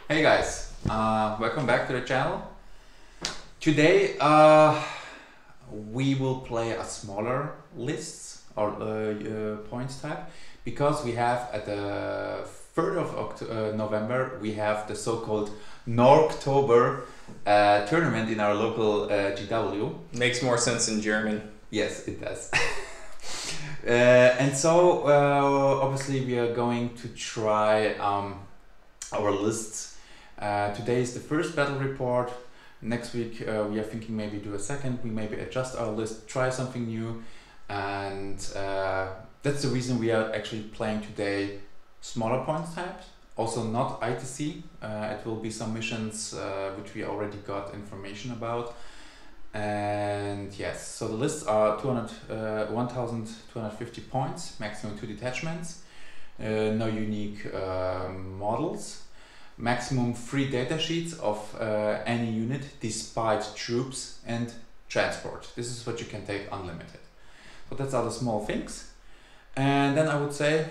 Hey guys, welcome back to the channel. Today we will play a smaller list or points type because we have at the 3rd of November we have the so-called Norktober tournament in our local GW. Makes more sense in German. Yes, it does. And so obviously we are going to try our lists. Today is the first battle report. Next week we are thinking maybe do a second. We maybe adjust our list, try something new, and that's the reason we are actually playing today smaller points types. Also not ITC. It will be some missions which we already got information about. And yes, so the lists are 1,250 points, maximum 2 detachments, no unique models. Maximum 3 data sheets of any unit despite troops and transport. This is what you can take unlimited. So that's all the small things. And then I would say,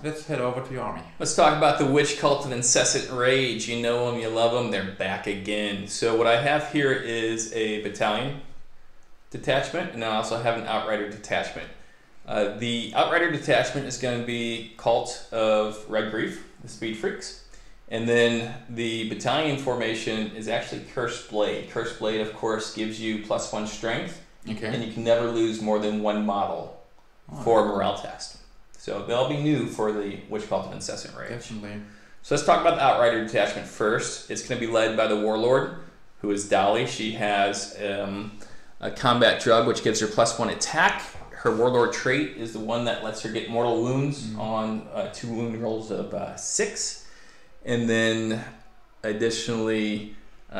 let's head over to your army. Let's talk about the Witch Cult of Incessant Rage. You know them, you love them, they're back again. So what I have here is a battalion detachment, and I also have an outrider detachment. The outrider detachment is going to be Cult of Red Grief, the Speed Freaks. And then the battalion formation is actually Cursed Blade. Cursed Blade, of course, gives you +1 strength, and you can never lose more than 1 model for a morale test. So they'll be new for the Witch Cult of Incessant Rage. Definitely. So let's talk about the outrider detachment first. It's going to be led by the Warlord, who is Dolly. She has a combat drug, which gives her +1 attack. Her Warlord trait is the one that lets her get mortal wounds on 2 wound rolls of 6. And then, additionally,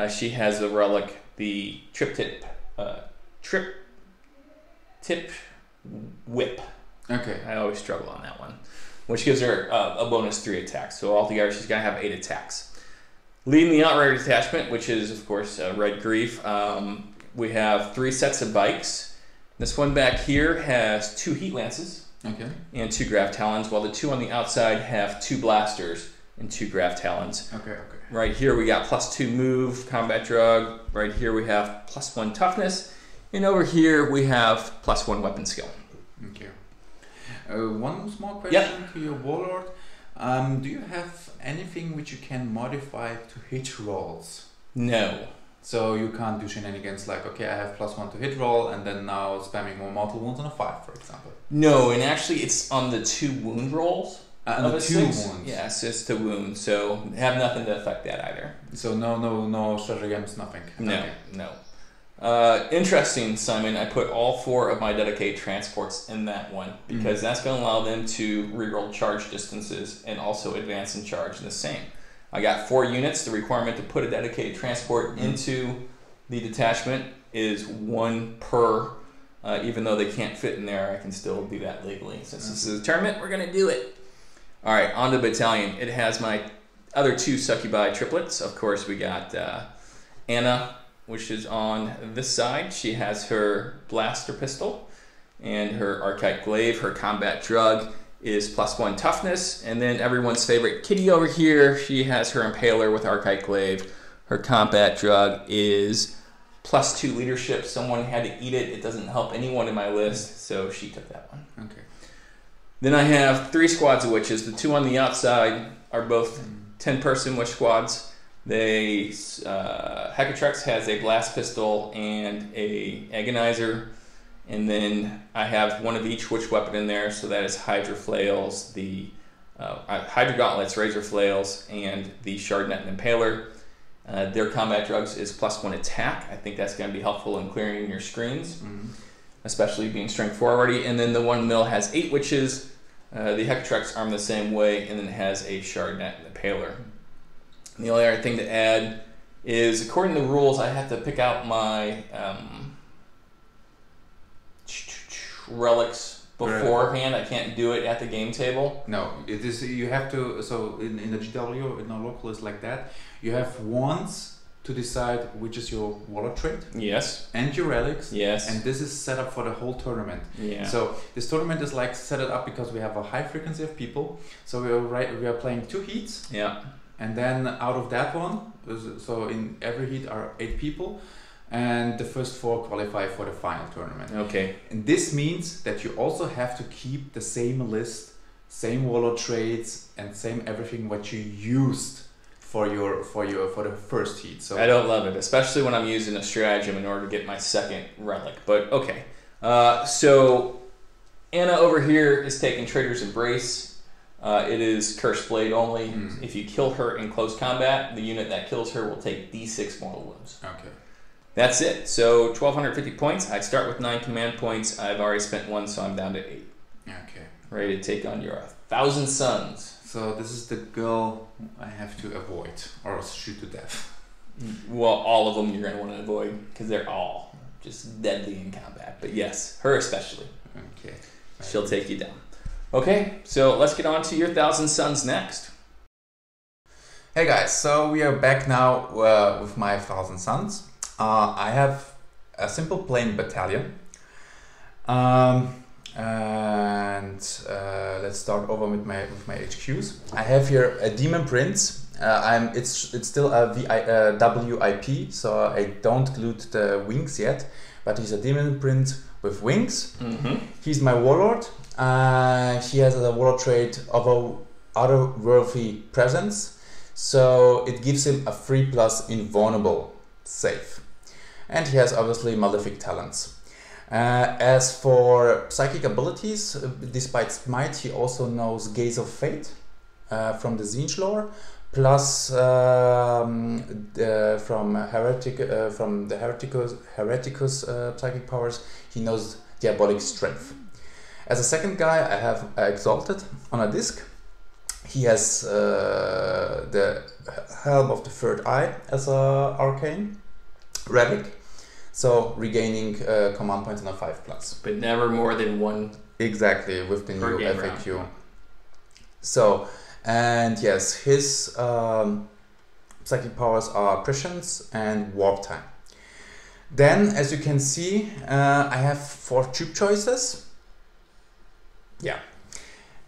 she has a relic, the Trip Tip Whip. Okay. I always struggle on that one, which gives her a bonus 3 attacks. So altogether, she's going to have 8 attacks. Leading the outrider detachment, which is, of course, Red Grief, we have 3 sets of bikes. This one back here has 2 Heat Lances and 2 Grav Talons, while the 2 on the outside have 2 Blasters and 2 Grav Talons. Okay. Right here we got +2 move, combat drug. Right here we have +1 toughness. And over here we have +1 weapon skill. Okay. One small question to your Warlord. Do you have anything which you can modify to hit rolls? No. So you can't do shenanigans like, okay, I have +1 to hit roll and then now spamming more mortal wounds on a 5, for example. No, and actually it's on the 2 wound rolls. And the 2 wounds. Yes, it's to wound, so have nothing to affect that either. So no stratagems, nothing. No, okay. no. Interesting, Simon. I put all 4 of my dedicated transports in that one because that's going to allow them to reroll charge distances and also advance and charge the same. I got 4 units. The requirement to put a dedicated transport into the detachment is 1 per. Even though they can't fit in there, I can still do that legally. Since this is a tournament, we're going to do it. All right, on the battalion. It has my other 2 succubi triplets. Of course, we got Anna, which is on this side. She has her blaster pistol and her archite glaive. Her combat drug is +1 toughness. And then everyone's favorite Kitty over here, she has her impaler with archite glaive. Her combat drug is +2 leadership. Someone had to eat it. It doesn't help anyone in my list, so she took that one. Okay. Then I have 3 squads of witches. The 2 on the outside are both 10-person witch squads. They Hecatrix has a blast pistol and a agonizer, and then I have 1 of each witch weapon in there. So that is Hydra flails, the Hydra gauntlets, razor flails, and the shardnet and impaler. Their combat drugs is +1 attack. I think that's going to be helpful in clearing your screens, especially being strength 4 already. And then the 1 mil has 8 witches. The Hecatrix arm the same way, and then it has a shardnet and impaler. And the only other thing to add is, according to the rules, I have to pick out my relics beforehand. I can't do it at the game table. No, it is. You have to. So in the GW, in our local is like that. You have once to decide which is your Warlord trait. Yes. And your relics. Yes. And this is set up for the whole tournament. Yeah. So this tournament is like set it up because we have a high frequency of people. So we are playing 2 heats. Yeah. and then out of that one, so in every heat are 8 people, and the first 4 qualify for the final tournament. Okay. And this means that you also have to keep the same list, same warlord traits, and same everything what you used for the first heat. So I don't love it, especially when I'm using a stratagem in order to get my second relic. But okay, so Anna over here is taking Traitor's Embrace. It is Cursed Blade only. If you kill her in close combat, the unit that kills her will take D6 mortal wounds. Okay. That's it. So 1,250 points. I start with 9 command points. I've already spent 1, so I'm down to 8. Okay. Ready to take on your 1,000 Suns. So this is the girl I have to avoid or else shoot to death. Well, all of them you're going to want to avoid because they're all just deadly in combat. But yes, her especially. Okay. She'll take you down. Okay, so let's get on to your 1,000 Suns next. Hey guys, so we are back now with my 1,000 Suns. I have a simple plain battalion. And let's start over with my HQs. I have here a Demon Prince. It's still a WIP, so I don't include the wings yet. But he's a Demon Prince with wings. He's my warlord. He has a warlord trait of a otherworldly presence, so it gives him a 3+ invulnerable save, and he has obviously malefic talents. As for psychic abilities, despite Smite, he also knows Gaze of Fate from the Zinj lore, plus from the Hereticus psychic powers, he knows Diabolic Strength. As a second guy, I have Exalted on a disc. He has the Helm of the Third Eye as a arcane relic. So regaining command points on a 5+. But never more than 1. Exactly, with the new FAQ. Round. So, and yes, his psychic powers are Prescience and Warp Time. Then, as you can see, I have 4 troop choices. Yeah.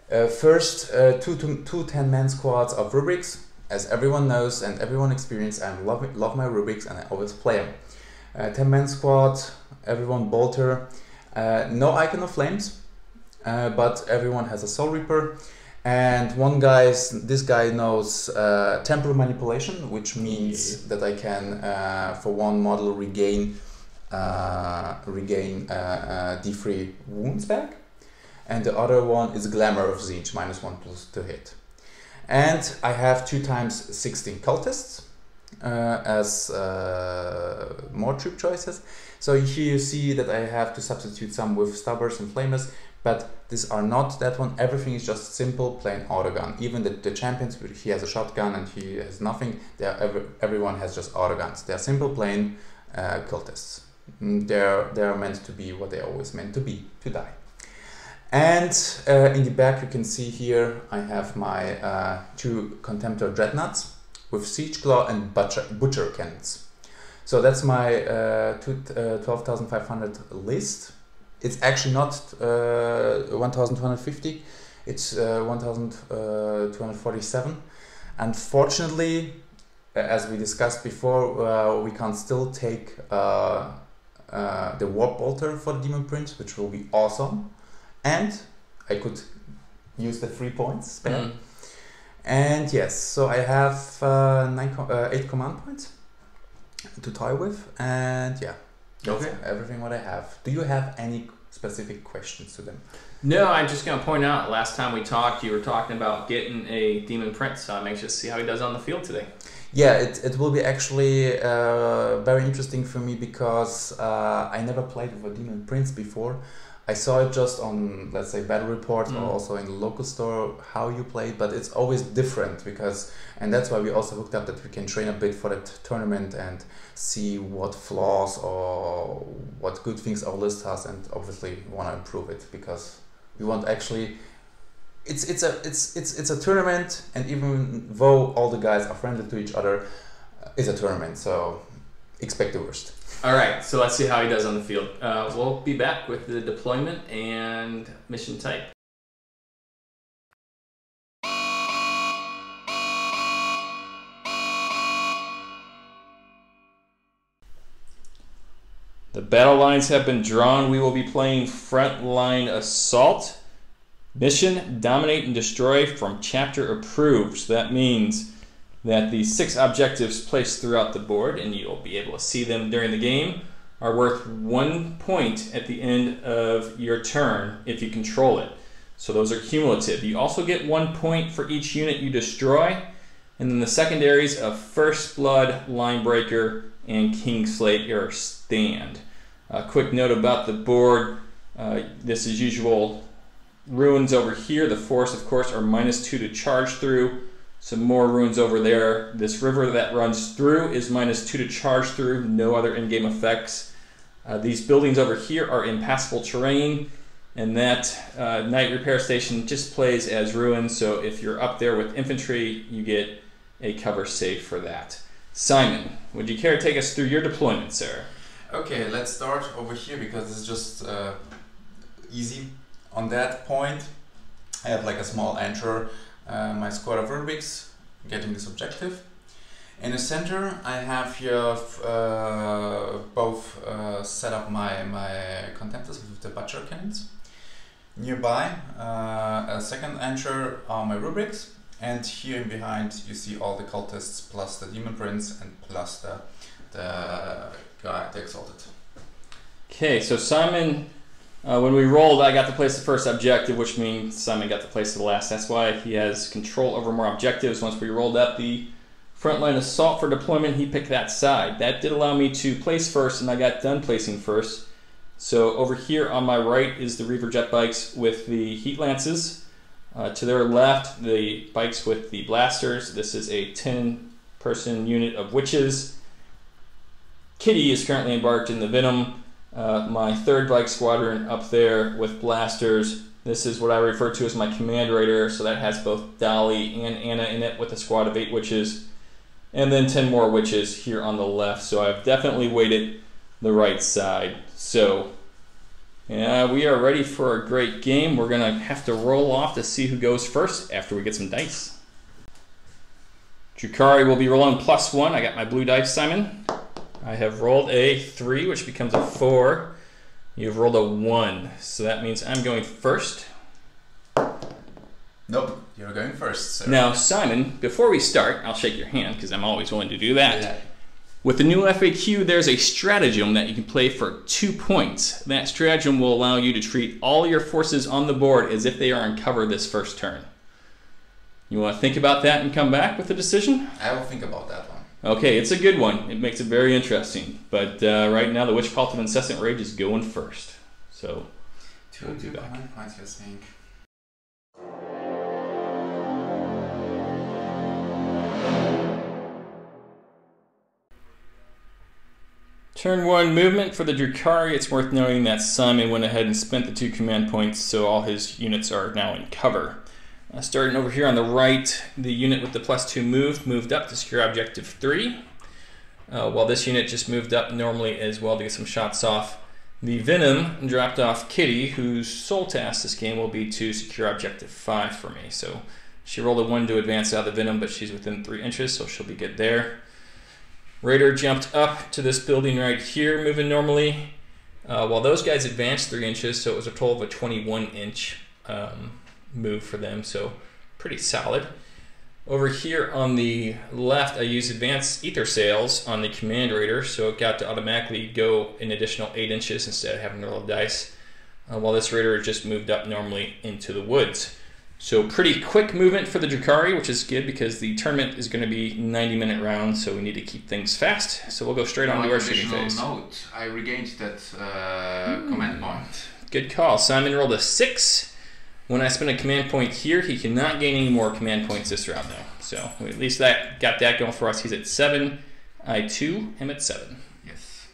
First, two 10-man squads of Rubrics. As everyone knows and everyone experienced, I love my Rubrics and I always play them. 10-man squad, everyone bolter, no Icon of Flames, but everyone has a Soul Reaper, and this guy knows Temporal Manipulation, which means that I can, for one model, regain D3 wounds back, and the other one is Glamour of Zinj, -1+ to hit. And I have 2 × 16 cultists. As more troop choices. So here you see that I have to substitute some with Stubbers and Flamers, but these are not that one. Everything is just simple plain autogun. Even the champions, he has a shotgun and he has nothing. Everyone has just autoguns. They are simple plain cultists. They're meant to be what they always meant to be, to die. And in the back you can see here I have my 2 Contemptor Dreadnoughts with Siege Claw and Butcher Cannons. So that's my 12,500 list. It's actually not 1,250, it's 1,247. Unfortunately, as we discussed before, we can still take the Warp Bolter for the Demon Prince, which will be awesome. And I could use the 3 points spare. And yes, so I have 8 command points to toy with, and yeah, that's everything what I have. Do you have any specific questions to them? No, I'm just going to point out, last time we talked, you were talking about getting a Demon Prince, so I'm anxious to see how he does on the field today. Yeah, it will be actually very interesting for me because I never played with a Demon Prince before. I saw it just on, let's say, Battle Report or also in the local store how you play it, but it's always different and that's why we also hooked up that we can train a bit for that tournament and see what flaws or what good things our list has, and obviously we want to improve it because we want actually. It's a tournament, and even though all the guys are friendly to each other, it's a tournament, so expect the worst. All right, so let's see how he does on the field. We'll be back with the deployment and mission type. The battle lines have been drawn. We will be playing Frontline Assault. Mission, Dominate and Destroy from Chapter Approved. So that means that the 6 objectives placed throughout the board, and you'll be able to see them during the game, are worth 1 point at the end of your turn if you control it. So those are cumulative. You also get 1 point for each unit you destroy. And then the secondaries of First Blood, Linebreaker, and Kingslayer stand. A quick note about the board. This is usual ruins over here. The forests, of course, are -2 to charge through. Some more ruins over there. This river that runs through is -2 to charge through. No other in-game effects. These buildings over here are impassable terrain. And that night repair station just plays as ruins. So if you're up there with infantry, you get a cover save for that. Simon, would you care to take us through your deployment, sir? Okay, let's start over here because it's just easy. On that point, I have like a small enter, my squad of Rubiks getting this objective. In the center, I have here both set up my contemptors with the butcher cannons. Nearby, a second enter are my Rubrics, and here in behind you see all the cultists plus the demon prince and plus the guy, the exalted. Okay, so Simon, when we rolled, I got to place the first objective, which means Simon got to place the last. That's why he has control over more objectives. Once we rolled up the Frontline Assault for deployment, he picked that side. That did allow me to place first, and I got done placing first. So over here on my right is the Reaver jet bikes with the heat lances. To their left, the bikes with the blasters. This is a 10-person unit of witches. Kitty is currently embarked in the Venom. My 3rd bike squadron up there with blasters. This is what I refer to as my command raider. So that has both Dolly and Anna in it with a squad of 8 witches. And then 10 more witches here on the left. So I've definitely weighted the right side. So yeah, we are ready for a great game. We're gonna have to roll off to see who goes first after we get some dice. Drukhari will be rolling +1. I got my blue dice, Simon. I have rolled a 3, which becomes a 4. You've rolled a 1, so that means I'm going first. Nope, you're going first, sir. Now, Simon, before we start, I'll shake your hand because I'm always willing to do that. Yeah. With the new FAQ, there's a stratagem that you can play for 2 points. That stratagem will allow you to treat all your forces on the board as if they are in cover this first turn. You want to think about that and come back with a decision? I will think about that one. Okay, it's a good one. It makes it very interesting. But right now, the Witch Cult of Incessant Rage is going first. So, we'll do that. Points, you're saying. Turn 1 movement for the Drukhari. It's worth noting that Simon went ahead and spent the 2 command points, so all his units are now in cover. Starting over here on the right, the unit with the +2 moved up to secure objective 3. While this unit just moved up normally as well to get some shots off. The Venom dropped off Kitty, whose sole task this game will be to secure objective 5 for me. So she rolled a 1 to advance out of the Venom, but she's within 3 inches, so she'll be good there. Raider jumped up to this building right here, moving normally, while those guys advanced 3 inches, so it was a total of a 21-inch move for them, so pretty solid. Over here on the left, I used advanced ether sails on the command raider, so it got to automatically go an additional 8 inches instead of having to roll dice, while this raider just moved up normally into the woods. So pretty quick movement for the Drukhari, which is good because the tournament is going to be 90-minute rounds, so we need to keep things fast. So we'll go straight on to our shooting phase. Note, I regained that command point. Good call. Simon rolled a 6. When I spend a command point here, he cannot gain any more command points this round, though. So we at least got that going for us. He's at 7. I, too, am at 7. Yes.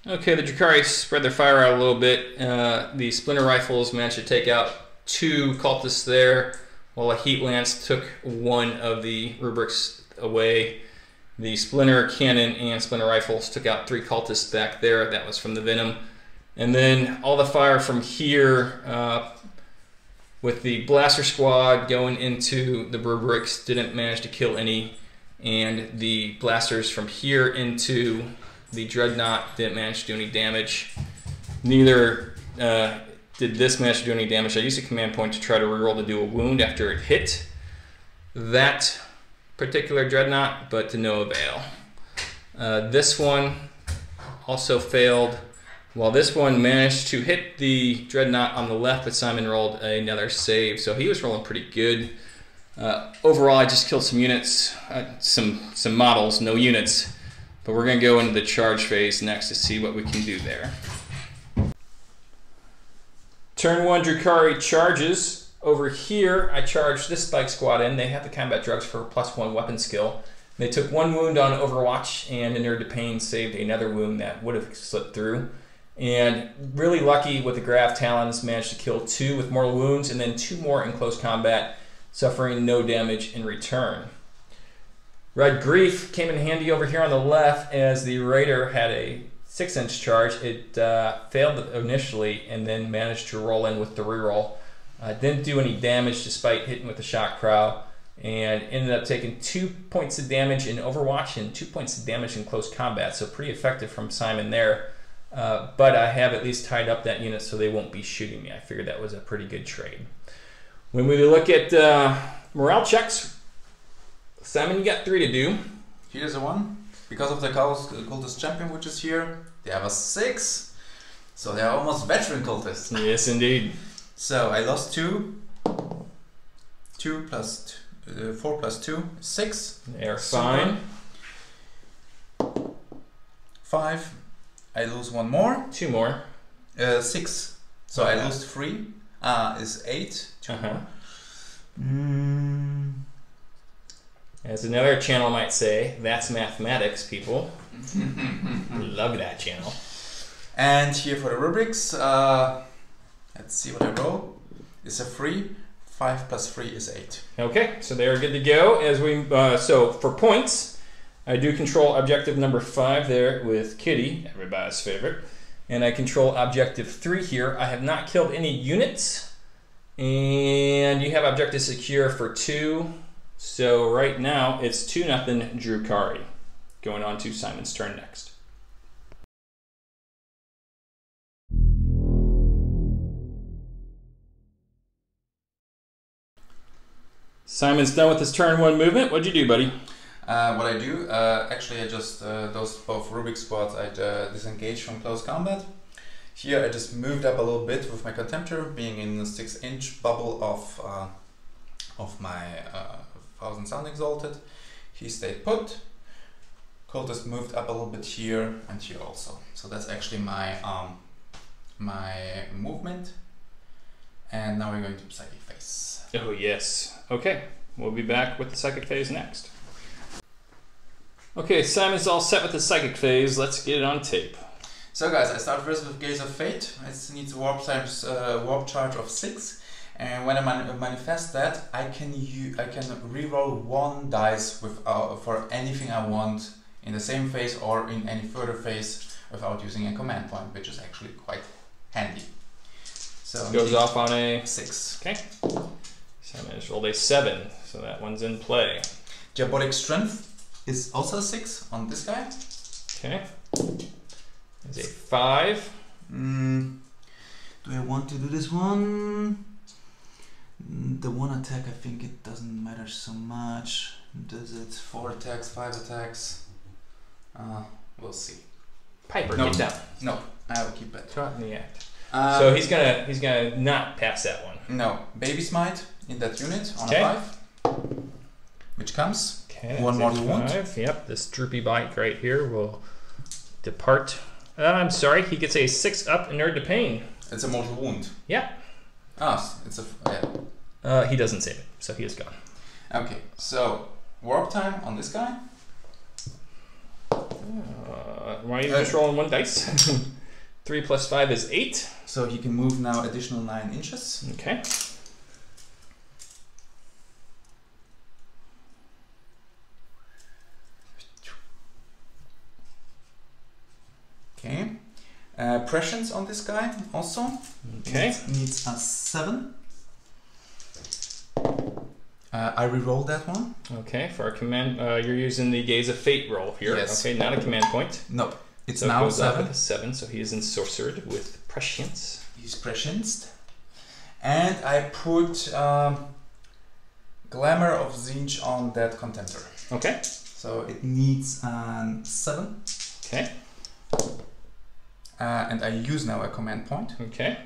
Okay, the Drukhari spread their fire out a little bit. The splinter rifles managed to take out 2 cultists there, while a heat lance took 1 of the rubrics away. The splinter cannon and splinter rifles took out 3 cultists back there. That was from the Venom. And then all the fire from here with the blaster squad going into the rubrics didn't manage to kill any, and the blasters from here into The Dreadnought didn't manage to do any damage. Neither did this manage to do any damage. I used a command point to try to reroll to do a wound after it hit that particular Dreadnought, but to no avail. This one also failed. While this one managed to hit the Dreadnought on the left, but Szymon rolled another save, so he was rolling pretty good. Overall, I just killed some units, some models, no units, but we're going to go into the charge phase next to see what we can do there. Turn 1 Drukhari charges. Over here, I charged this spike squad in. They have the combat drugs for +1 weapon skill. They took 1 wound on Overwatch, and Inured to Pain saved another wound that would have slipped through. And really lucky with the Grav Talons, managed to kill 2 with mortal wounds, and then 2 more in close combat, suffering no damage in return. Red Grief came in handy over here on the left as the Raider had a 6-inch charge. It failed initially and then managed to roll in with the reroll. Didn't do any damage despite hitting with the shock crow, and ended up taking 2 points of damage in Overwatch and 2 points of damage in close combat, so pretty effective from Szymon there. But I have at least tied up that unit so they won't be shooting me. I figured that was a pretty good trade. When we look at morale checks, Szymon, you got 3 to do. Here's a 1. Because of the cultist champion which is here, they have a 6. So they are almost veteran cultists. Yes, indeed. So I lost 2. 2 plus 4 plus 2 is 6. They're fine. 5. I lose 1 more. 2 more. 6. So I lose 3. Is 8. 2 more. As another channel might say, that's mathematics, people. Love that channel. And here for the rubrics, let's see what I roll. It's a 3. 5 plus 3 is 8. Okay, so they are good to go. As we so for points, I do control objective number 5 there with Kitty, everybody's favorite, and I control objective 3 here. I have not killed any units, and you have objective secure for 2. So right now it's 2-0 Drukhari. Going on to Szymon's turn next. Szymon's done with his turn 1 movement. What'd you do, buddy? What I do, actually I just, those both Rubik squads, I disengaged from close combat. Here I just moved up a little bit with my Contemptor, being in the 6-inch bubble of my 1000 Sound Exalted. He stayed put. Cultist moved up a little bit here and here also. So that's actually my my movement. And now we're going to Psychic Phase. Oh yes. Okay, we'll be back with the Psychic Phase next. Okay, Szymon's all set with the Psychic Phase. Let's get it on tape. So guys, I start first with Gaze of Fate. It needs a warp charge of 6. And when I manifest that, I can reroll 1 dice for anything I want in the same phase or in any further phase without using a command point, which is actually quite handy. So goes off on a 6. Okay. Szymon has rolled a 7, so that one's in play. Diabolic Strength is also a 6 on this guy. Okay. It's a 5. Do I want to do this one? The 1 attack, I think it doesn't matter so much. Does it 4 attacks, 5 attacks? We'll see. Piper, no, get down. No, I will keep it. Caught in the act. So he's gonna not pass that one. No, Baby Smite in that unit on okay. a 5, which comes. Okay, 1 mortal wound. Yep, this droopy bite right here will depart. I'm sorry, he gets a 6 up Inured to Pain. It's a mortal wound. Yeah. Ah, it's a he doesn't save it, so he is gone. Okay, so warp time on this guy. Why are you just rolling 1 dice? 3 plus 5 is 8. So he can move now additional 9 inches. Okay. Okay. Prescience on this guy also. Okay. Needs a 7. I reroll that one. Okay, for our command, you're using the Gaze of Fate roll here. Yes. Okay, not a command point. No, It's so now it goes up 7. with a 7, so he is ensorcered with prescience. He's prescienced. And I put Glamour of Zinj on that Contemptor. Okay. So it needs a 7. Okay. And I use now a command point. Okay.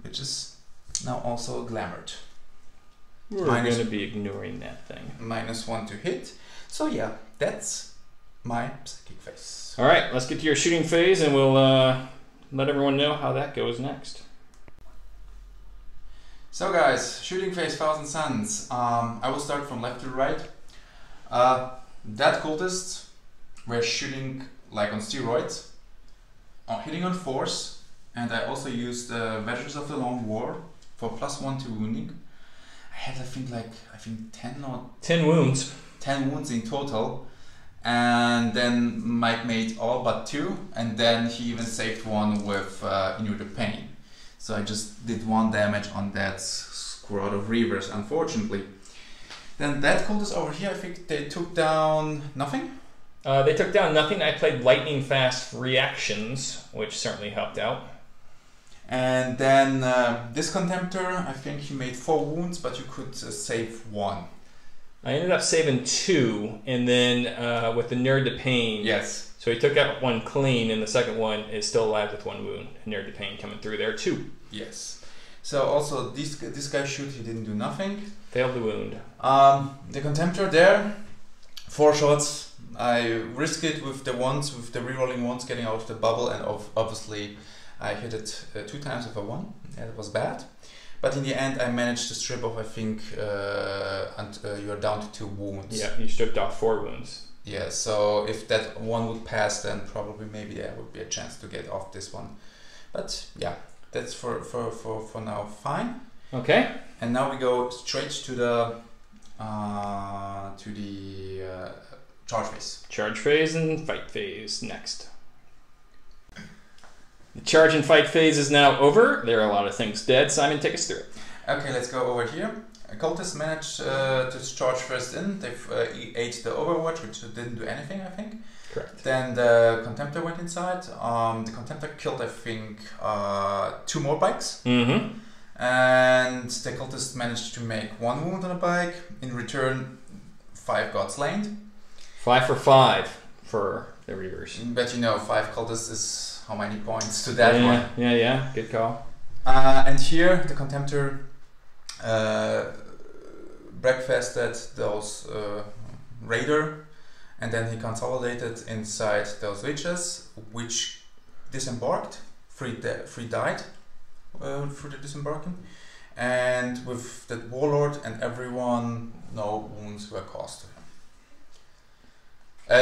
Which is now also glamoured. We're going to be ignoring that thing. -1 to hit. So yeah, that's my psychic phase. All right, let's get to your shooting phase, and we'll let everyone know how that goes next. So guys, shooting phase, Thousand Suns. I will start from left to right. That cultists were shooting like on steroids, hitting on force, and I also used Veterans of the Long War for +1 to wounding. I had I think 10 wounds. 10 wounds in total, and then Mike made all but 2, and then he even saved 1 with Inure the Pain. So I just did 1 damage on that squad of Reavers, unfortunately. Then that cultist over here, I think they took down nothing. They took down nothing. I played lightning fast reactions, which certainly helped out. And then this Contemptor, I think he made 4 wounds, but you could save 1. I ended up saving 2, and then with the Nerd to Pain. Yes. So he took out 1 clean, and the second one is still alive with 1 wound. Nerd to Pain coming through there too. Yes. So also this guy shoot, he didn't do nothing. Failed the wound. The Contemptor there, 4 shots. I risk it with the ones, with the rerolling ones getting out of the bubble, and obviously I hit it 2 times with a 1. Yeah, it was bad. But in the end, I managed to strip off, I think, and you're down to 2 wounds. Yeah, you stripped off 4 wounds. Yeah, so if that one would pass, then probably maybe there would be a chance to get off this one. But yeah, that's for now fine. Okay. And now we go straight to the charge phase. Charge phase and fight phase next. The charge and fight phase is now over. There are a lot of things dead. Simon, take us through it. Okay, let's go over here. Cultists managed to charge first in. They've ate the Overwatch, which didn't do anything, I think. Correct. Then the Contemptor went inside. The Contemptor killed, I think, 2 more bikes. Mm-hmm. And the cultists managed to make 1 wound on a bike. In return, 5 got slain. 5 for 5 for the Reavers. But you know, 5 cultists is how many points to that one? Yeah, good call. And here, the Contemptor breakfasted those Raider, and then he consolidated inside those witches, which disembarked. 3 died through the disembarking, and with the Warlord and everyone, no wounds were caused to him.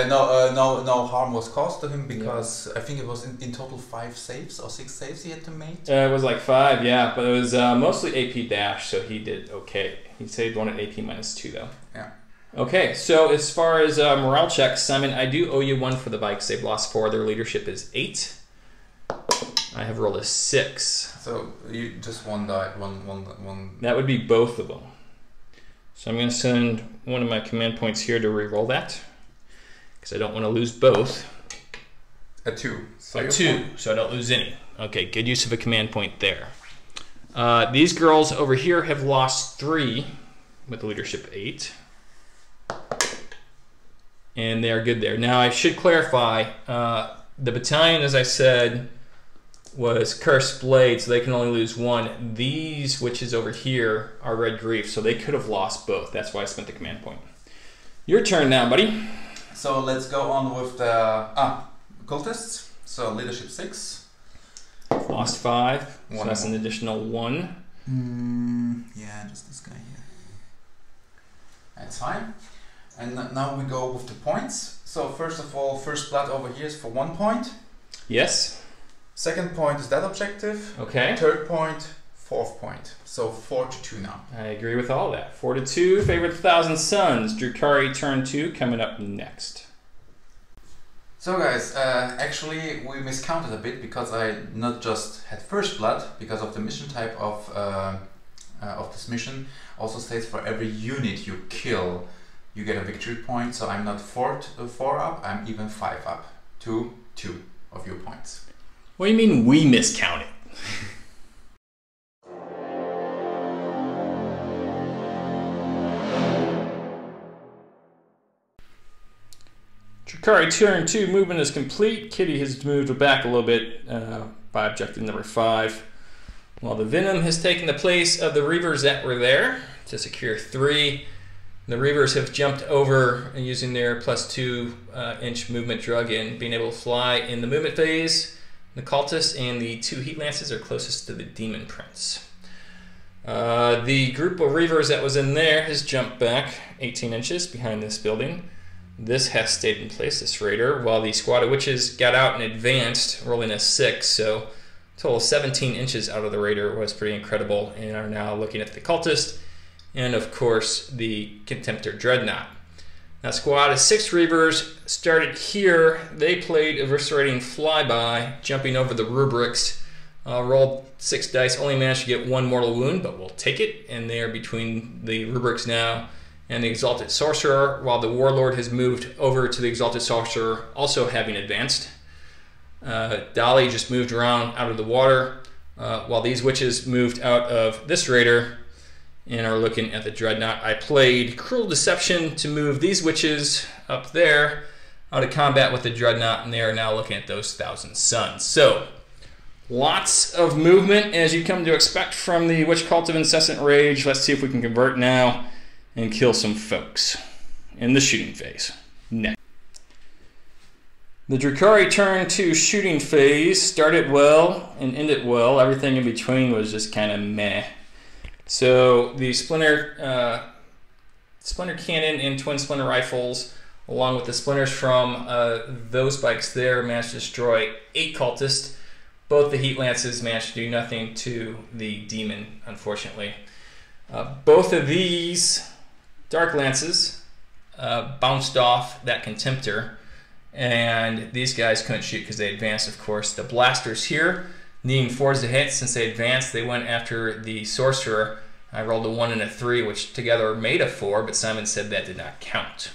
No harm was caused to him, because I think it was in total 5 saves or 6 saves he had to make. It was like 5, yeah, but it was mostly AP dash, so he did okay. He saved 1 at AP -2 though. Yeah. Okay, so as far as morale checks, Simon, I do owe you 1 for the bikes. They've lost 4. Their leadership is 8. I have rolled a 6. So you just 1 died. One. That would be both of them. So I'm going to send one of my command points here to re-roll that, because I don't want to lose both. A 2. So a 2, so I don't lose any. Okay, good use of a command point there. These girls over here have lost 3 with the leadership 8. And they are good there. Now I should clarify, the battalion, as I said, was Cursed Blade, so they can only lose 1. These witches over here are Red Grief, so they could have lost both. That's why I spent the command point. Your turn now, buddy. So let's go on with the cultists. So leadership 6. Lost 5, so that's an additional 1. Yeah, just this guy here. That's fine. And now we go with the points. So first of all, first blood over here is for 1 point. Yes. Second point is that objective. Okay. Third point, 4th point. So 4 to 2 now. I agree with all that. 4 to 2, favorite 1,000 Suns. Drukhari turn 2 coming up next. So guys, actually we miscounted a bit, because I not just had first blood, because of the mission type of this mission also states for every unit you kill, you get a victory point. So I'm not 4 up, I'm even 5 up. to 2 of your points. What do you mean we miscounted? Drukhari turn 2 movement is complete. Kitty has moved back a little bit by objective number 5. While the Venom has taken the place of the Reavers that were there to secure 3. The Reavers have jumped over using their +2 inch movement drug and being able to fly in the movement phase. The Cultists and the 2 Heat Lances are closest to the Demon Prince. The group of Reavers that was in there has jumped back 18 inches behind this building. This has stayed in place, this raider, while the squad of witches got out and advanced, rolling a 6, so a total of 17 inches out of the raider was pretty incredible, and are now looking at the cultist, and of course the Contemptor Dreadnought. That squad of 6 Reavers started here. They played eviscerating flyby, jumping over the rubrics, rolled 6 dice, only managed to get 1 mortal wound, but we'll take it, and they are between the rubrics now and the Exalted Sorcerer, while the Warlord has moved over to the Exalted Sorcerer, also having advanced. Dolly just moved around out of the water, while these witches moved out of this raider and are looking at the Dreadnought. I played Cruel Deception to move these witches up there out of combat with the Dreadnought, and they are now looking at those Thousand Suns. So, lots of movement, as you come to expect from the Witch Cult of Incessant Rage. Let's see if we can convert now and kill some folks in the shooting phase. Next. The Drukhari turn to shooting phase started well and ended well. Everything in between was just kind of meh. So the Splinter Cannon and Twin Splinter Rifles, along with the splinters from those bikes there, managed to destroy 8 cultists. Both the Heat Lances managed to do nothing to the Demon, unfortunately. Both of these Dark Lances bounced off that Contemptor, and these guys couldn't shoot because they advanced, of course. The Blasters here, needing 4s to hit since they advanced, they went after the Sorcerer. I rolled a 1 and a 3, which together made a 4, but Simon said that did not count.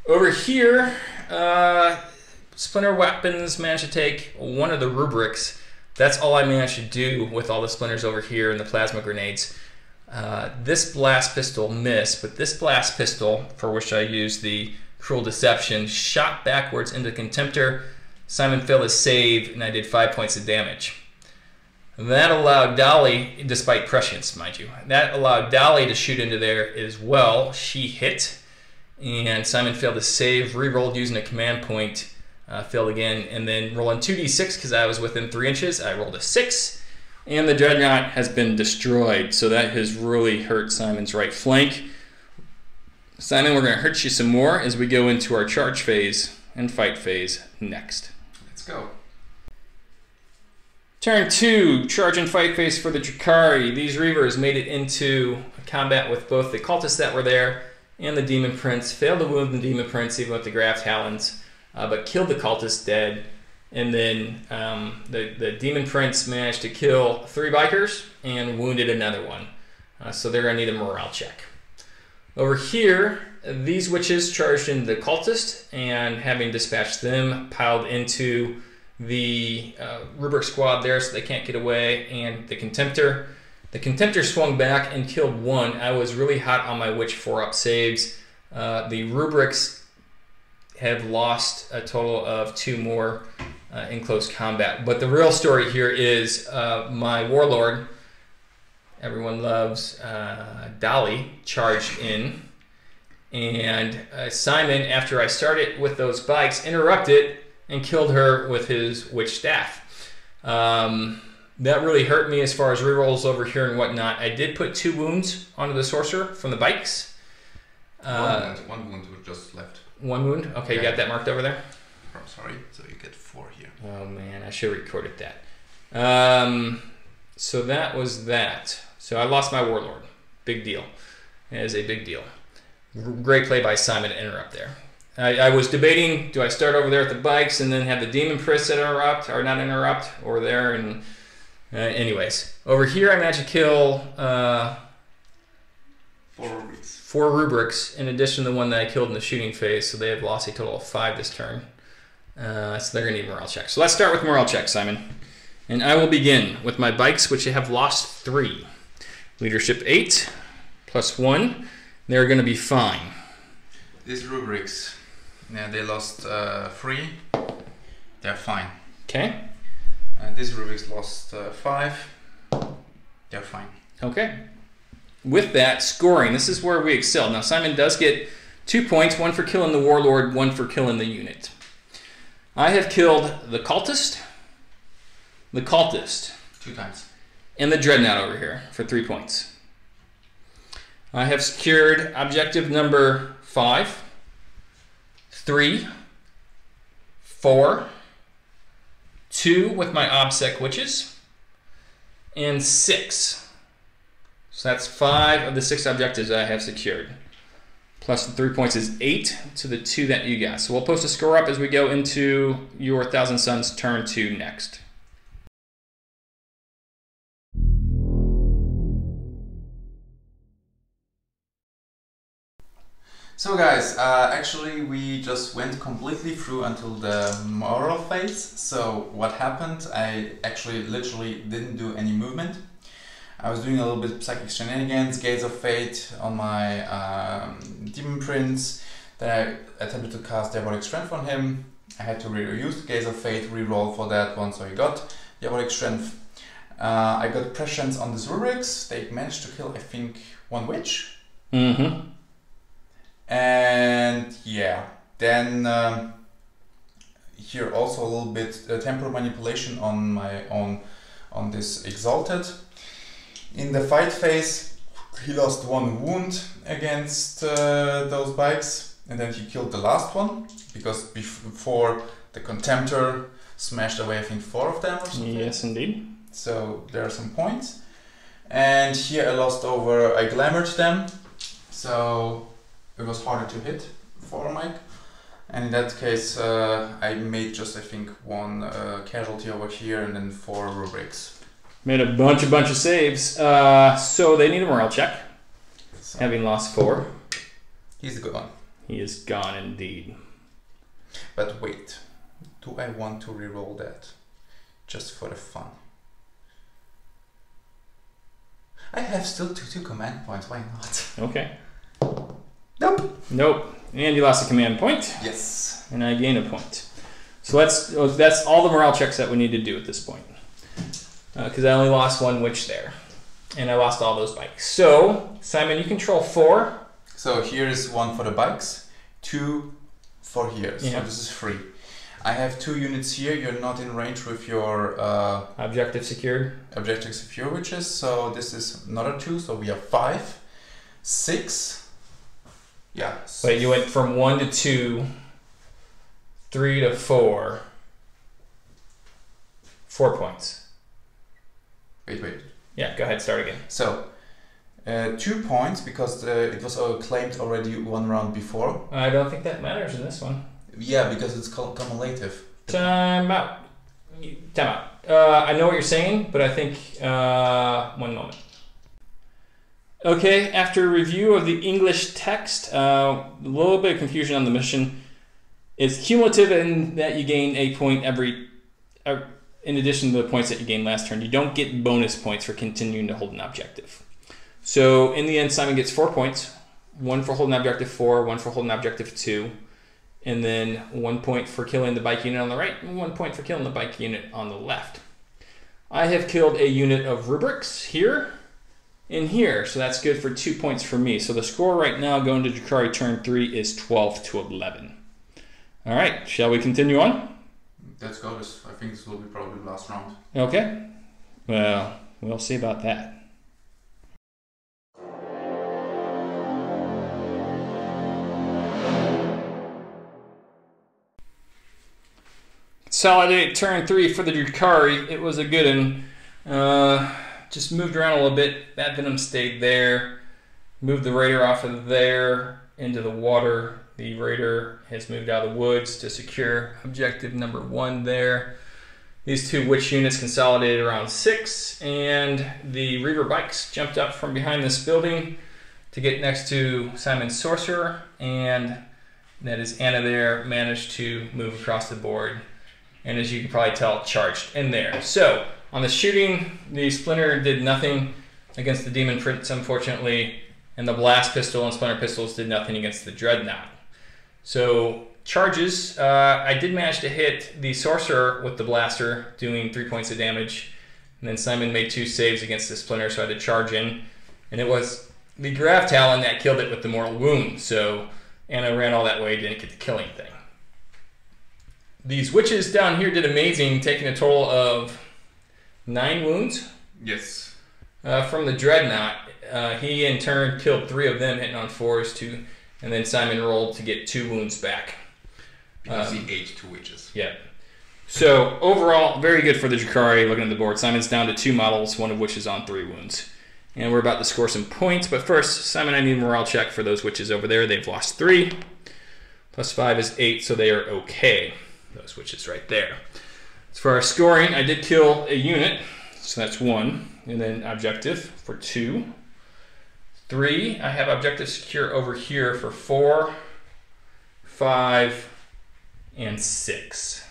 Over here, Splinter Weapons managed to take 1 of the rubrics. That's all I managed to do with all the splinters over here and the plasma grenades. This blast pistol missed, but this blast pistol, for which I used the Cruel Deception, shot backwards into Contemptor. Simon failed his save, and I did 5 points of damage. That allowed Dolly, despite prescience, mind you, that allowed Dolly to shoot into there as well. She hit, and Simon failed his save, re-rolled using a command point, failed again, and then rolling 2d6 because I was within 3 inches. I rolled a 6. And the Dreadnought has been destroyed, so that has really hurt Simon's right flank. Simon, we're going to hurt you some more as we go into our charge phase and fight phase next. Let's go. Turn 2, charge and fight phase for the Drukhari. These Reavers made it into combat with both the cultists that were there and the Demon Prince. Failed to wound the Demon Prince even with the Graft Talons, but killed the cultist dead. And then the Demon Prince managed to kill 3 bikers and wounded another one. So they're going to need a morale check. Over here, these witches charged into the cultist, and having dispatched them, piled into the rubric squad there so they can't get away, and the Contemptor. The Contemptor swung back and killed 1. I was really hot on my witch 4-up saves. The rubrics have lost a total of 2 more in close combat. But the real story here is my Warlord, everyone loves, Dolly, charged in. And Simon, after I started with those bikes, interrupted and killed her with his witch staff. That really hurt me as far as rerolls over here and whatnot. I did put 2 wounds onto the Sorcerer from the bikes. One wound just left. 1 wound? Okay, you got that marked over there? I'm sorry, so you get 4 here. Oh man, I should have recorded that. So that was that. So I lost my Warlord. Big deal. It is a big deal. Great play by Simon to interrupt there. I was debating, do I start over there at the bikes and then have the Demon Prince interrupt, or not interrupt, or there, and anyways. Over here I managed to kill 4 rubrics. 4 rubrics, in addition to the one that I killed in the shooting phase, so they have lost a total of 5 this turn. So they're gonna need morale checks. So let's start with morale checks, Simon. And I will begin with my bikes, which have lost 3. Leadership 8 plus 1. They're gonna be fine. These rubrics, yeah, they lost 3. They're fine. Okay. And these rubrics lost 5. They're fine. Okay. With that, scoring. This is where we excel. Now, Simon does get 2 points, 1 for killing the warlord, 1 for killing the unit. I have killed the cultist, 2 times, and the dreadnought over here for 3 points. I have secured objective number 5, 3, 4, 2 with my OBSEC witches, and 6. So that's 5 of the 6 objectives I have secured. Plus the 3 points is 8 to the 2 that you got. So we'll post a score up as we go into your Thousand Suns turn 2 next. So guys, actually we just went completely through until the moral phase. So what happened, I actually literally didn't do any movement. I was doing a little bit of psychic shenanigans, Gates of Fate on my Demon Prince. Then I attempted to cast Diabolic Strength on him. I had to use the Gates of Fate, re-roll for that one, so he got Diabolic Strength. I got prescience on these rubrics. They managed to kill, I think, 1 witch. Mm-hmm. And yeah, then here also a little bit temporal manipulation on my on this Exalted. In the fight phase, he lost 1 wound against those bikes, and then he killed the last one because before the Contemptor smashed away I think 4 of them or something. Yes, indeed. So there are some points. And here I glamored them, so it was harder to hit for Mike. And in that case, I made just, I think, 1 casualty over here and then 4 rubrics. Made a bunch of saves. So they need a morale check. So, having lost 4. He's gone. He is gone indeed. But wait, do I want to re-roll that? Just for the fun. I have still 2 command points, why not? Okay. Nope. Nope. And you lost a command point. Yes. And I gain a point. So that's all the morale checks that we need to do at this point. Because I only lost 1 witch there. And I lost all those bikes. So, Simon, you control 4. So here's 1 for the bikes, 2 for here. So yeah. this is 3. I have 2 units here. You're not in range with your objective secured. Objective secure witches. So this is another 2. So we have 5, 6. Yeah. Wait, you went from 1 to 2, 3 to 4. 4 points. Wait. Yeah, go ahead, start again. So, 2 points because it was claimed already 1 round before. I don't think that matters in this one. Yeah, because it's cumulative. Time out. I know what you're saying, but I think 1 moment. Okay, after review of the English text, a little bit of confusion on the mission. It's cumulative in that you gain a point every, in addition to the points that you gained last turn. You don't get bonus points for continuing to hold an objective. So in the end, Simon gets 4 points. 1 for holding objective 4, 1 for holding objective 2, and then 1 point for killing the bike unit on the right, and 1 point for killing the bike unit on the left. I have killed a unit of rubrics here and here, so that's good for 2 points for me. So the score right now going to Drukhari turn 3 is 12 to 11. All right, shall we continue on? Let's go. I think this will be probably the last round. Okay. Well, we'll see about that. Consolidate turn 3 for the Drukhari. It was a good one. Just moved around a little bit. That Venom stayed there. Moved the Raider off of there into the water. The Raider has moved out of the woods to secure objective number 1 there. These 2 witch units consolidated around 6, and the Reaver bikes jumped up from behind this building to get next to Simon's Sorcerer, and That is Anna there, managed to move across the board. And as you can probably tell, charged in there. So on the shooting, the Splinter did nothing against the Demon Prince, unfortunately. And the Blast Pistol and Splinter Pistols did nothing against the Dreadnought. So charges, I did manage to hit the Sorcerer with the Blaster, doing 3 points of damage. And then Simon made 2 saves against the Splinter, so I had to charge in. And it was the Grav Talon that killed it with the Mortal Wound. So Anna ran all that way, didn't get the killing thing. These witches down here did amazing, taking a total of 9 wounds. Yes. From the Dreadnought. He in turn killed 3 of them, hitting on 4s too. And then Simon rolled to get 2 wounds back. Because he aged 2 witches. Yeah. So overall, very good for the Drukhari. Looking at the board, Simon's down to 2 models, one of which is on 3 wounds. And we're about to score some points. But first, Simon, I need a morale check for those witches over there. They've lost 3. Plus 5 is 8, so they are okay. Those witches right there. As far as scoring, I did kill a unit. So that's 1. And then objective for 2. 3, I have objective secure over here for 4, 5, and 6.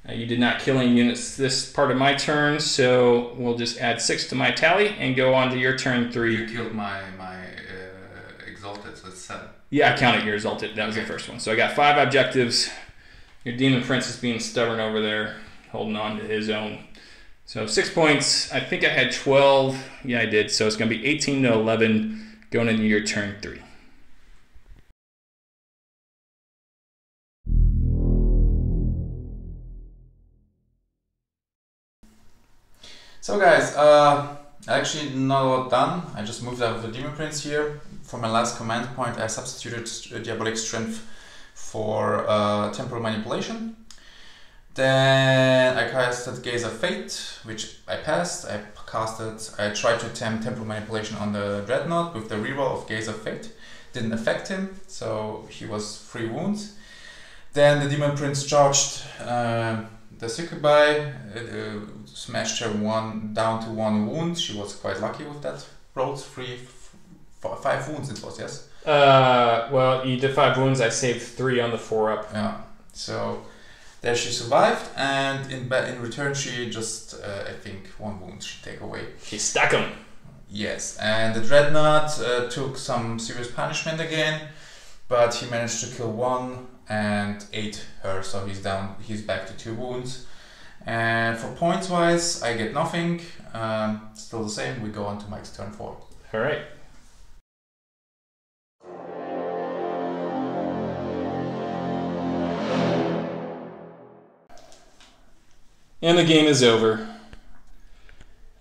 You did not kill any units this part of my turn, so we'll just add 6 to my tally and go on to your turn 3. You killed my Exalted, so it's 7. Yeah, I counted your Exalted. That was the first one. So I got 5 objectives. Your Demon Prince is being stubborn over there, holding on to his own. So 6 points. I think I had 12. Yeah, I did. So it's going to be 18 to 11 going into your turn 3. So guys, actually not a lot done. I just moved out of the Demon Prince here. For my last command point, I substituted Diabolic Strength for Temporal Manipulation. Then I casted Gaze of Fate, which I passed. I tried to attempt Temporal Manipulation on the Dreadnought with the reroll of Gaze of Fate. Didn't affect him, so he was 3 wounds. Then the Demon Prince charged the Succubi, smashed her down to 1 wound. She was quite lucky with that. Rolled 5 wounds it was, yes? Well, you did 5 wounds. I saved 3 on the 4-up. Yeah, so there she survived, and in return she just, I think, 1 wound she take away. She stuck him. Yes, and the Dreadnought took some serious punishment again, but he managed to kill 1 and ate her, so he's back to 2 wounds. And for points wise, I get nothing. Still the same, we go on to Mike's turn 4. Alright. And the game is over.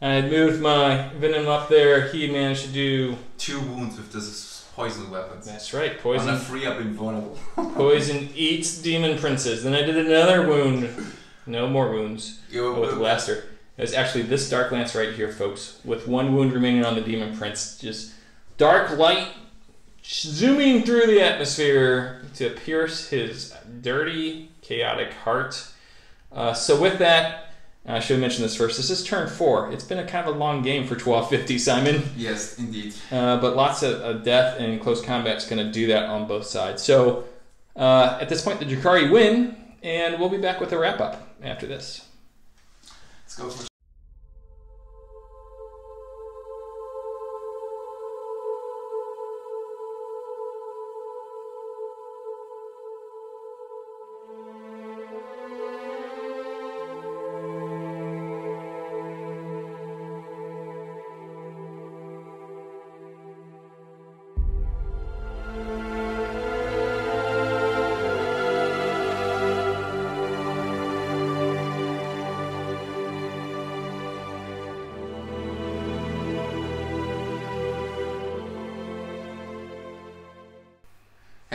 I had moved my Venom up there. He managed to do 2 wounds with this poison weapons. That's right, poison. On a 3 up invulnerable. Poison eats Demon Princes. Then I did another wound. No more wounds. With Blaster. It was actually this Dark Lance right here, folks. With 1 wound remaining on the Demon Prince. Just dark light zooming through the atmosphere to pierce his dirty, chaotic heart. So with that, I should have mentioned this first. This is turn 4. It's been a kind of a long game for 1250, Simon. Yes, indeed. But lots of death and close combat is going to do that on both sides. So at this point, the Drukhari win, and we'll be back with a wrap-up after this. Let's go for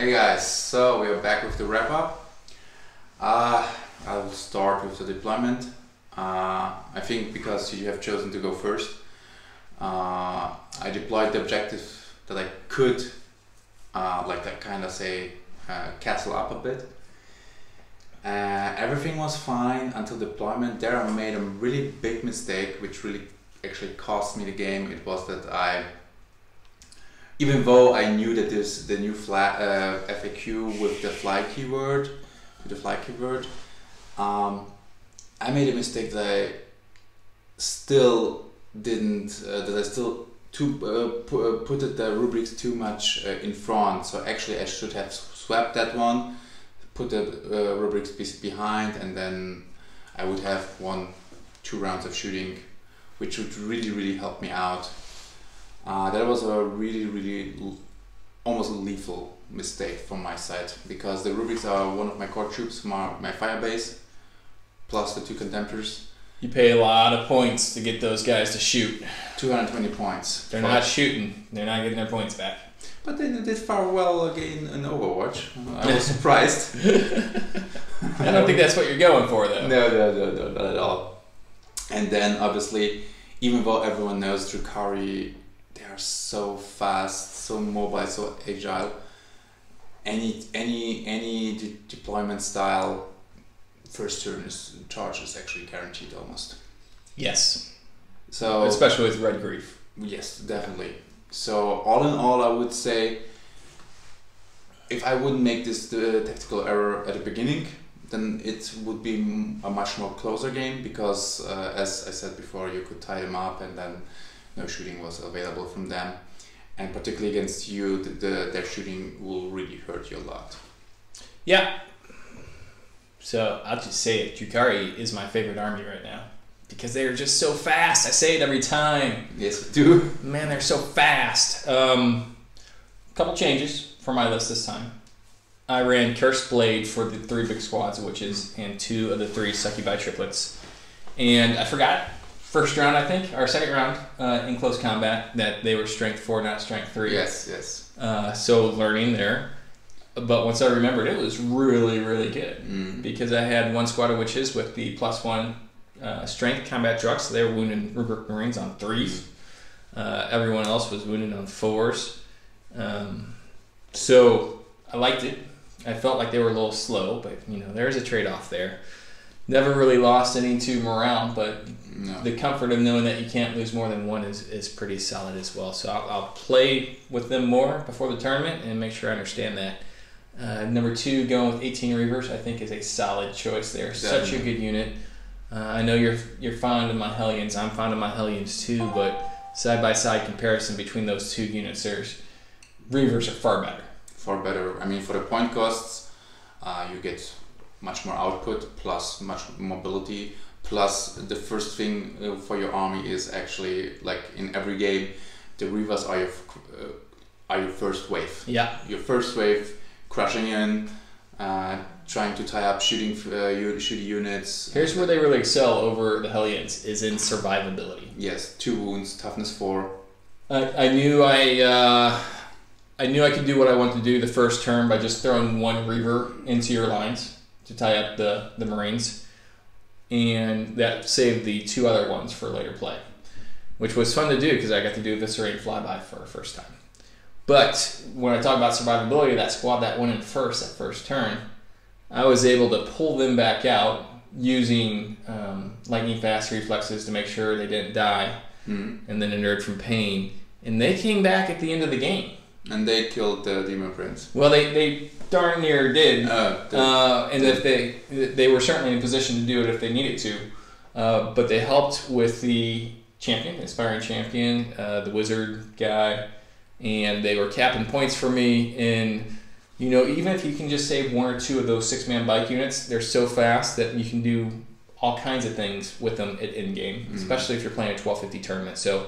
Hey guys, so we are back with the wrap up. I will start with the deployment. I think because you have chosen to go first, I deployed the objective that I could, like that kind of say, castle up a bit. Everything was fine until deployment. There I made a really big mistake, which really actually cost me the game. It was that I even though I knew that there's the new FAQ with the fly keyword, I made a mistake that I still didn't, put the rubrics too much in front. So actually I should have swapped that one, put the rubrics behind, and then I would have 1-2 rounds of shooting, which would really help me out. That was a really almost lethal mistake from my side, because the rubrics are one of my core troops, my fire base, plus the 2 contemptors. You pay a lot of points to get those guys to shoot. 220 points. They're not shooting. They're not getting their points back. But they did far well again in Overwatch. I was surprised. I don't think that's what you're going for, though. No, not at all. And then obviously, even though everyone knows Drukhari, they are so fast, so mobile, so agile. Any deployment style, first turn charge is actually guaranteed almost. Yes. So especially with Red Grief. Yes, definitely. So all in all, I would say, if I wouldn't make this tactical error at the beginning, then it would be a much more closer game, because as I said before, you could tie them up and then no shooting was available from them. And particularly against you, their shooting will really hurt you a lot. Yeah. So I'll just say it, Drukhari is my favorite army right now, because they are just so fast. I say it every time. Yes, you do. Man, they're so fast. Couple changes for my list this time. I ran Cursed Blade for the 3 big squads of witches and 2 of the 3 Succubi triplets. And I forgot, first round I think, or second round in close combat, that they were strength 4, not strength 3. Yes. So learning there. But once I remembered, it was really good. Because I had 1 squad of witches with the +1 strength combat drugs, so they were wounded Rubric Marines on 3s. Everyone else was wounded on 4s. So I liked it. I felt like they were a little slow, but there's a trade-off there. Never really lost any to morale, but the comfort of knowing that you can't lose more than 1 is pretty solid as well. So I'll play with them more before the tournament and make sure I understand that. Number 2, going with 18 Reavers, I think is a solid choice there. Definitely. Such a good unit. I know you're fond of my Hellions. I'm fond of my Hellions too, but side-by-side comparison between those 2 units, Reavers are far better. Far better. I mean, for the point costs, you get much more output, plus much mobility, plus the first thing for your army is actually, like in every game, the Reavers are your first wave. Yeah. Your first wave, crushing in, trying to tie up shooting units. Here's where they really excel over the Hellions, is in survivability. Yes, 2 wounds, toughness 4. I knew I could do what I wanted to do the first turn by just throwing 1 Reaver into your lines to tie up the Marines, and that saved the 2 other ones for later play, which was fun to do because I got to do Eviscerate and Flyby for the first time. But when I talk about survivability, that squad that went in first, that first turn, I was able to pull them back out using lightning fast reflexes to make sure they didn't die, and then Inert from Pain. And they came back at the end of the game. And they killed the Demon Prince. Well, they darn near did. And if they were certainly in position to do it if they needed to. But they helped with the champion, the Inspiring Champion, the Wizard guy, and they were capping points for me. And even if you can just save 1 or 2 of those 6-man bike units, they're so fast that you can do all kinds of things with them at end game, especially if you're playing a 1250 tournament. So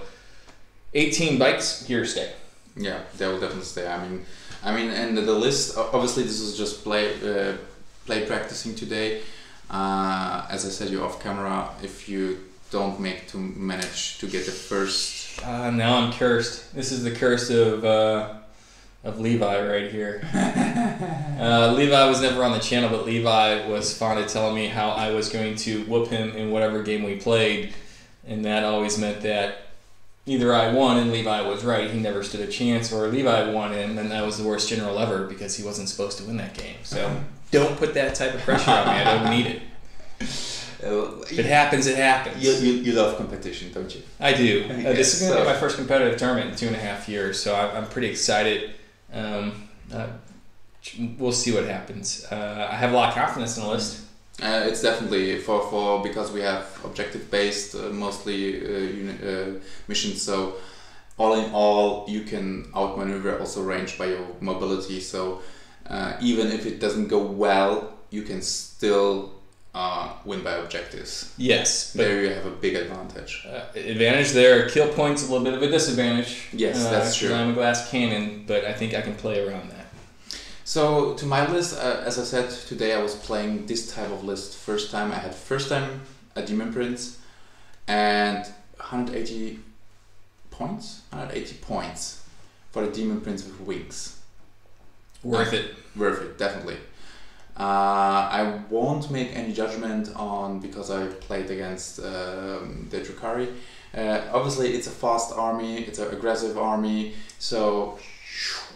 18 bikes, here to stay. Yeah, they will definitely stay. I mean, and the list. Obviously, this is just play practicing today. As I said, you're off camera. If you don't manage to get the first. Now I'm cursed. This is the curse of Levi right here. Levi was never on the channel, but Levi was fond of telling me how I was going to whoop him in whatever game we played, and that always meant that either I won and Levi was right, he never stood a chance, or Levi won and then I was the worst general ever because he wasn't supposed to win that game. So don't put that type of pressure on me. I don't need it. If it happens, it happens. You love competition, don't you? I do. This is going to so. be my first competitive tournament in 2.5 years, so I'm pretty excited. We'll see what happens. I have a lot of confidence in the list. It's definitely for because we have objective based mostly missions. So all in all, you can outmaneuver also range by your mobility. So even if it doesn't go well, you can still win by objectives. Yes, there you have a big advantage. Advantage there. Kill points a little bit of a disadvantage. Yes, that's true. I'm a glass cannon, but I think I can play around that. So to my list, as I said today, I was playing this type of list first time. I had first time a Demon Prince and 180 points for the Demon Prince with wings. Worth it, definitely. I won't make any judgment on because I played against the Drukhari. Obviously, it's a fast army, it's an aggressive army, so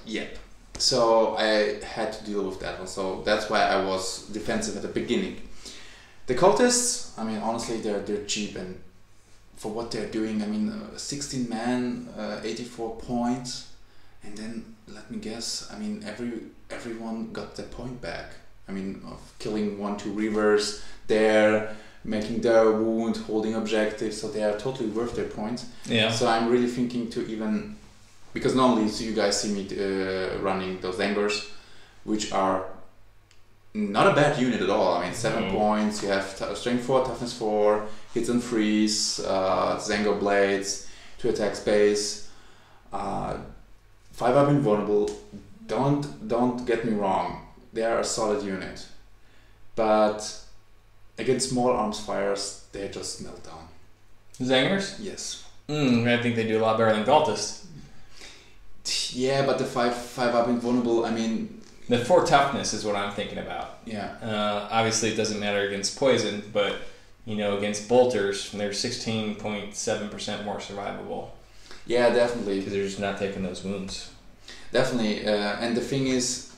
yep. So I had to deal with that one. So that's why I was defensive at the beginning. The cultists, I mean, honestly, they're cheap, and for what they're doing, I mean, 16 man, 84 points, and then let me guess, I mean, everyone got their point back. I mean, of killing 1-2 reavers, they're making their wound, holding objectives, so they are totally worth their points. Yeah. So I'm really thinking to even, because normally you guys see me running those Zangors, which are not a bad unit at all. I mean, 7 points, you have strength 4, toughness 4, hits and freeze, Zango blades, 2 attack space, 5 up invulnerable. Don't get me wrong, they are a solid unit, but against small arms fires, they just melt down. Zangers? Yes. I think they do a lot better than cultists. Yeah, but the 5 up invulnerable, I mean, the 4 toughness is what I'm thinking about. Yeah. Obviously, it doesn't matter against poison, but against bolters, they're 16.7% more survivable. Yeah, definitely. Because they're just not taking those wounds. Definitely, and the thing is,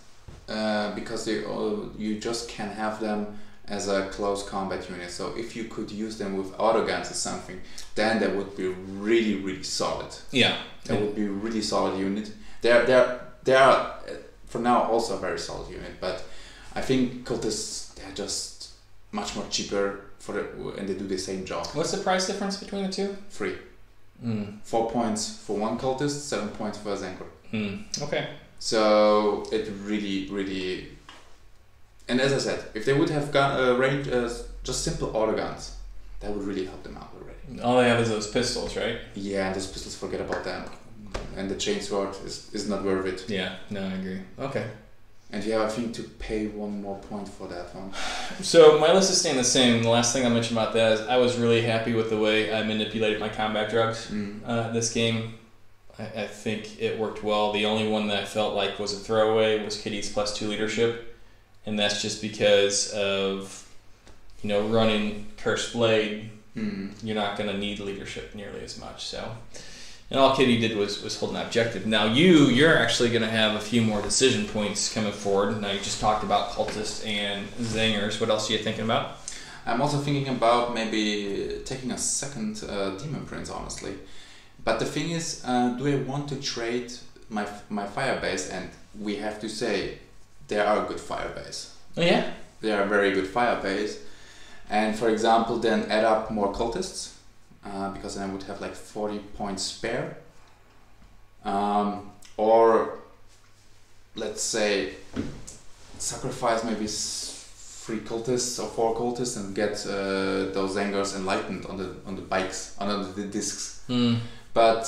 because you just can't have them as a close combat unit. So if you could use them with autoguns or something, then that would be really, really solid. Yeah. That would be a really solid unit. They are for now also a very solid unit, but I think cultists, they're just much more cheaper and they do the same job. What's the price difference between the two? 3. 4 points for one cultist, 7 points for a Zangor. Okay. So it really, really, and as I said, if they would have got range just simple autoguns, that would really help them out already. All they have is those pistols, right? Yeah, and those pistols, forget about them. And the chainsword is not worth it. Yeah, no, I agree. Okay. And you have, I think, to pay 1 more point for that one. So my list is staying the same. The last thing I mentioned about that is I was really happy with the way I manipulated my combat drugs this game. I think it worked well. The only one that I felt like was a throwaway was Kitty's +2 leadership. And that's just because of, running Cursed Blade. You're not going to need leadership nearly as much. So, and all Kitty did was hold an objective. Now you're actually going to have a few more decision points coming forward. Now you just talked about cultists and Zangers. What else are you thinking about? I'm also thinking about maybe taking a second Demon Prince, honestly. But the thing is, do I want to trade my Firebase? And we have to say, they are a good Firebase. Oh yeah? They are a very good Firebase. And for example, then add up more cultists. Because then I would have like 40 points spare. Or let's say sacrifice maybe 3 cultists or 4 cultists and get those Zangors enlightened on the bikes, on the discs. But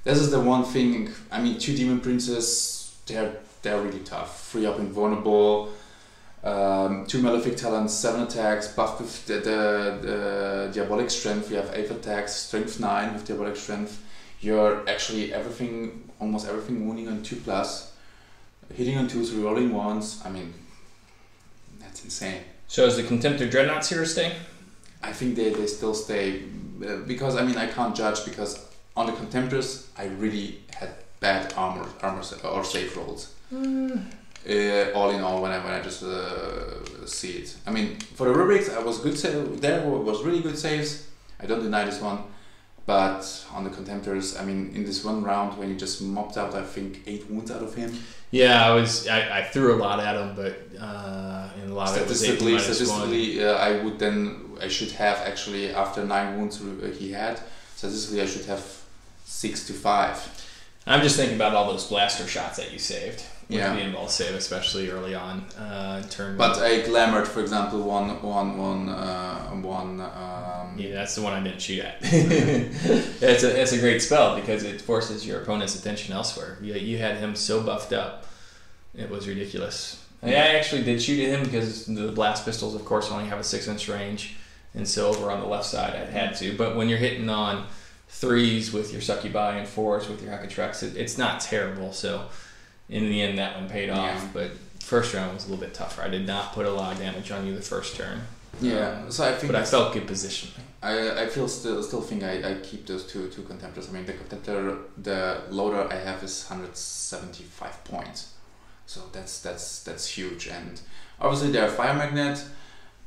this is the one thing. I mean, 2 Demon Princes, they're really tough. 3 up invulnerable. 2 Malefic Talents, 7 attacks, buffed with the Diabolic Strength. You have 8 attacks, Strength 9 with Diabolic Strength. You're actually almost everything wounding on 2+, hitting on 2s, rerolling 1s. I mean, that's insane. So is the Contemptor Dreadnoughts here to stay? I think they still stay, because I mean, I can't judge, because on the Contemptors I really had bad armor or save rolls. all in all, when I just see it. I mean, for the rubrics, I was good. There was really good saves. I don't deny this one. But on the contemptors, I mean, in this one round when you just mopped out, I think 8 wounds out of him. Yeah, I threw a lot at him, but in a lot of it was 8 minus 1. Statistically, I should have actually, after 9 wounds he had, statistically I should have 6 to 5. I'm just thinking about all those blaster shots that you saved. With the involved save, especially early on turn. But I glamored, for example, one. Yeah, that's the one I didn't shoot at. It's a great spell because it forces your opponent's attention elsewhere. You had him so buffed up, it was ridiculous. I actually did shoot at him because the blast pistols, of course, only have a 6-inch range, and so over on the left side I had to. But when you're hitting on 3s with your succubi and 4s with your Hackatreks, it's not terrible. So in the end, that one paid off. But first round was a little bit tougher. I did not put a lot of damage on you the first turn. Yeah, so I think. But I felt good positioning. I still think I keep those two contemptors. I mean, the contemptor, the loader I have is 175 points, so that's huge. And obviously they're fire magnet,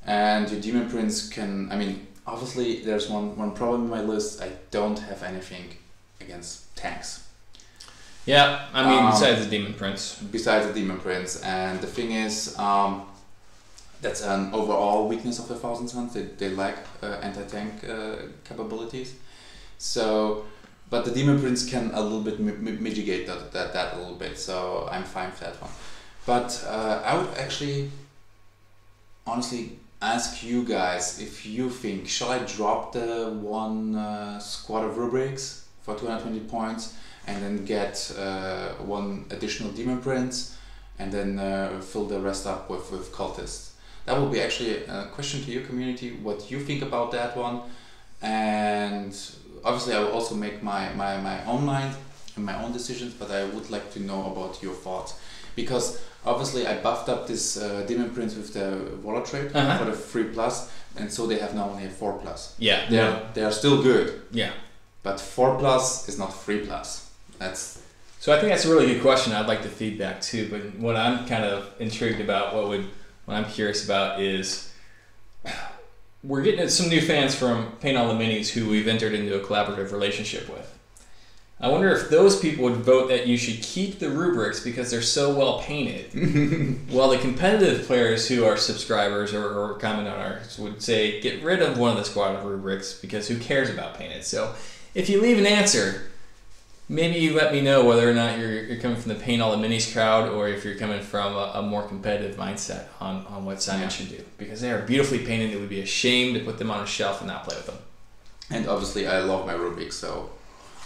and your demon prince can. I mean, obviously there's one problem in my list. I don't have anything against tanks. Yeah, I mean, besides the demon prince. Besides the demon prince, and the thing is. That's an overall weakness of the Thousand Suns. They lack anti-tank capabilities. So, but the Demon Prince can a little bit mitigate that a little bit. So I'm fine with that one. But I would actually, honestly, ask you guys if you think, shall I drop the one squad of rubrics for 220 points and then get one additional Demon Prince and then fill the rest up with cultists? That will be actually a question to your community, what you think about that one. And obviously I will also make my own mind and my own decisions, but I would like to know about your thoughts. Because obviously I buffed up this Demon Prince with the Warlord trait for the 3+, and so they have now only a 4+. Yeah. They are still good. Yeah. But 4+ is not 3+. That's... So I think that's a really good question. I'd like the feedback too, but what I'm kind of intrigued about, what I'm curious about is we're getting some new fans from Paint All the Minis who we've entered into a collaborative relationship with. I wonder if those people would vote that you should keep the rubrics because they're so well painted, while the competitive players who are subscribers or comment on ours would say get rid of one of the squad of rubrics because who cares about painted. So if you leave an answer, maybe you let me know whether or not you're coming from the Paint All the Minis crowd or if you're coming from a more competitive mindset on what Szymon should do. Because they are beautifully painted. It would be a shame to put them on a shelf and not play with them. And obviously I love my rubrics, so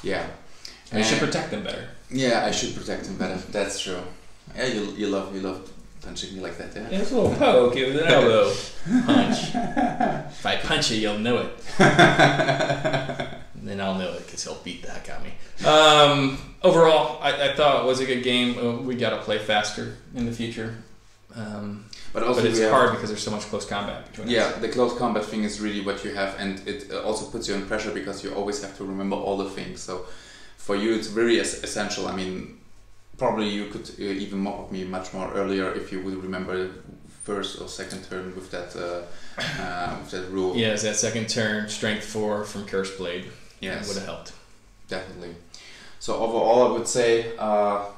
yeah. And you should protect them better. Yeah, I should protect them better. That's true. Yeah, you love punching me like that, yeah? Yeah, it's a little poke. It was an elbow punch. If I punch you, you'll know it. And then I'll know it because he'll beat the heck out of me. Overall, I thought it was a good game. We got to play faster in the future. But it's hard because there's so much close combat between us. Yeah, the close combat thing is really what you have, and it also puts you in pressure because you always have to remember all the things. So for you, it's very essential. I mean, probably you could even mop up me much more earlier if you would remember first or second turn with that rule. Yeah, it's that second turn, strength 4 from Curse Blade. Yes, that would have helped. Definitely. So overall, I would say, on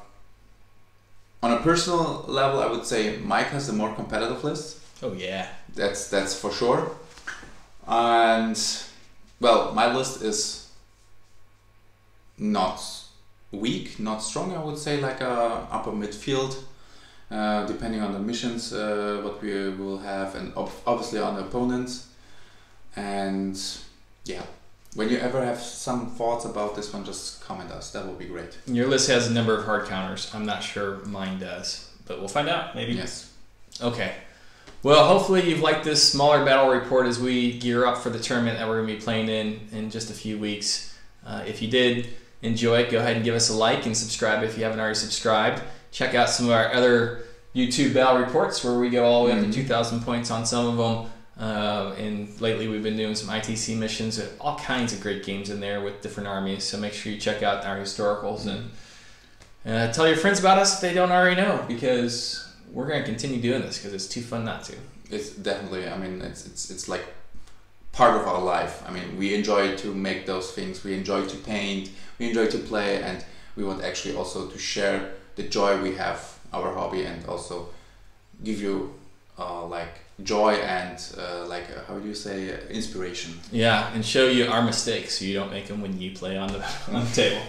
a personal level, I would say Mike has the more competitive list. Oh yeah, that's for sure. And well, my list is not weak, not strong. I would say like a upper midfield, depending on the missions what we will have, and obviously on the opponents. And yeah. When you ever have some thoughts about this one, just comment us. That would be great. Your list has a number of hard counters. I'm not sure mine does, but we'll find out, maybe. Yes. Okay. Well, hopefully you've liked this smaller battle report as we gear up for the tournament that we're going to be playing in just a few weeks. If you did enjoy it, go ahead and give us a like and subscribe if you haven't already subscribed. Check out some of our other YouTube battle reports where we go all the way up to 2,000 points on some of them. And lately we've been doing some ITC missions, all kinds of great games in there with different armies, so make sure you check out our historicals. And Tell your friends about us if they don't already know, because we're going to continue doing this because it's too fun not to. It's definitely, I mean, it's like part of our life. I mean, we enjoy to make those things, we enjoy to paint, we enjoy to play, and we want actually also to share the joy we have, our hobby, and also give you like joy and how do you say, inspiration. Yeah, and show you our mistakes so you don't make them when you play on the table.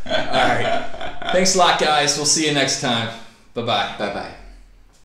All right. Thanks a lot, guys. We'll see you next time. Bye-bye. Bye-bye.